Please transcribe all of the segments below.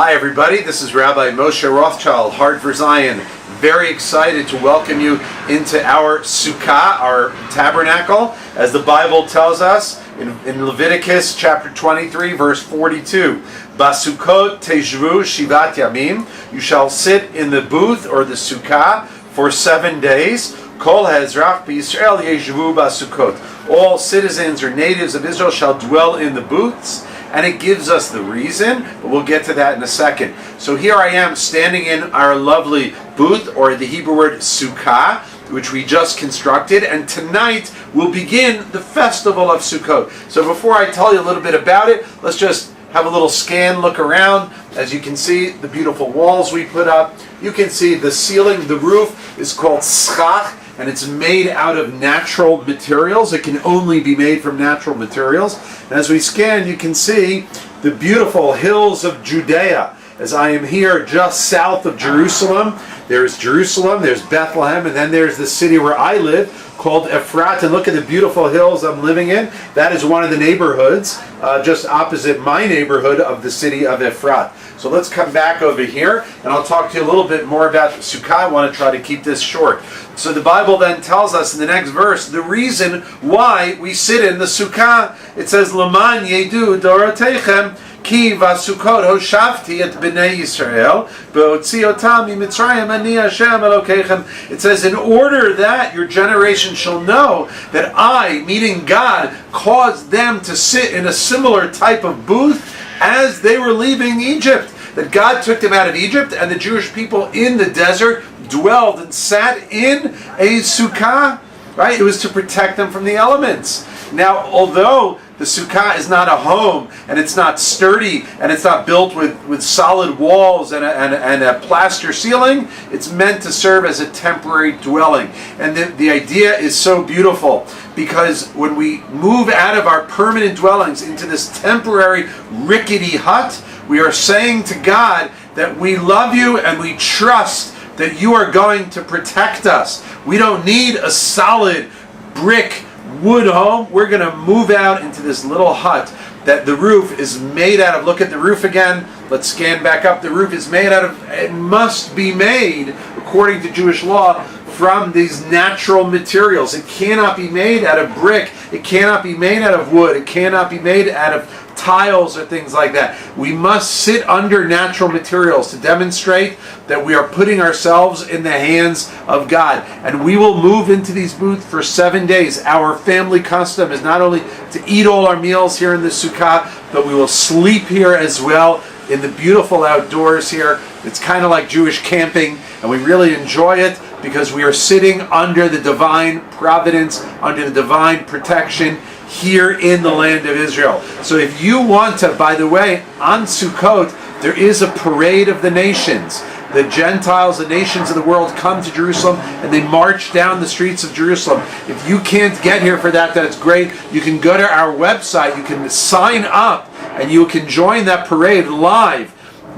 Hi everybody, this is Rabbi Moshe Rothschild, Heart for Zion. Very excited to welcome you into our Sukkah, our Tabernacle, as the Bible tells us in Leviticus chapter 23, verse 42. Basukot tejvu shivat yamim. You shall sit in the booth or the Sukkah for 7 days. Kol ha'ezrach b'Yisrael yeshvu basukot. All citizens or natives of Israel shall dwell in the booths. And it gives us the reason, but we'll get to that in a second. So here I am standing in our lovely booth, or the Hebrew word Sukkah, which we just constructed, and tonight we'll begin the festival of Sukkot. So before I tell you a little bit about it, let's just have a little scan, look around. As you can see, the beautiful walls we put up. You can see the ceiling, the roof is called schach, and it's made out of natural materials. It can only be made from natural materials. And as we scan, you can see the beautiful hills of Judea. As I am here just south of Jerusalem, there's Bethlehem, and then there's the city where I live, called Efrat. And look at the beautiful hills I'm living in. That is one of the neighborhoods, just opposite my neighborhood of the city of Efrat. So let's come back over here, and I'll talk to you a little bit more about the Sukkah. I want to try to keep this short. So the Bible then tells us in the next verse the reason why we sit in the Sukkah. It says, L'man yedu dorotechem ki vasukot hoshavti et b'nei Yisrael b'otziotam miMitzrayim ani Hashem Elokeichem. It says, in order that your generation shall know that I, meaning God, caused them to sit in a similar type of booth as they were leaving Egypt. That God took them out of Egypt, and the Jewish people in the desert dwelled and sat in a sukkah, right? It was to protect them from the elements. Now, although the sukkah is not a home, and it's not sturdy, and it's not built with solid walls and a plaster ceiling, it's meant to serve as a temporary dwelling. And the idea is so beautiful, because when we move out of our permanent dwellings into this temporary rickety hut, we are saying to God that we love you and we trust that you are going to protect us. We don't need a solid brick wood home. We're going to move out into this little hut that the roof is made out of. Look at the roof again. Let's scan back up. The roof is made out of, it must be made, according to Jewish law, from these natural materials. It cannot be made out of brick. It cannot be made out of wood. It cannot be made out of tiles or things like that. We must sit under natural materials to demonstrate that we are putting ourselves in the hands of God. And we will move into these booths for 7 days. Our family custom is not only to eat all our meals here in the Sukkah, but we will sleep here as well in the beautiful outdoors here. It's kind of like Jewish camping, and we really enjoy it because we are sitting under the divine providence, under the divine protection here in the land of Israel. So if you want to, by the way, on Sukkot, there is a parade of the nations. The Gentiles, the nations of the world, come to Jerusalem and they march down the streets of Jerusalem. If you can't get here for that, that's great. You can go to our website, you can sign up, and you can join that parade live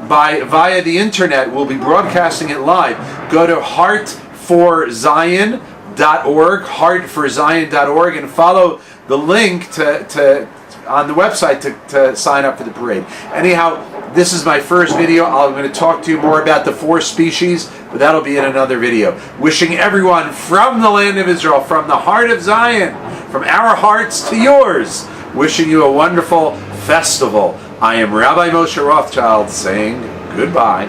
via the internet. We'll be broadcasting it live. Go to heartforzion.org, heartforzion.org, and follow the link on the website to sign up for the parade. Anyhow, this is my first video. I'm going to talk to you more about the 4 species, but that'll be in another video. Wishing everyone from the land of Israel, from the heart of Zion, from our hearts to yours, wishing you a wonderful festival. I am Rabbi Moshe Rothschild saying goodbye.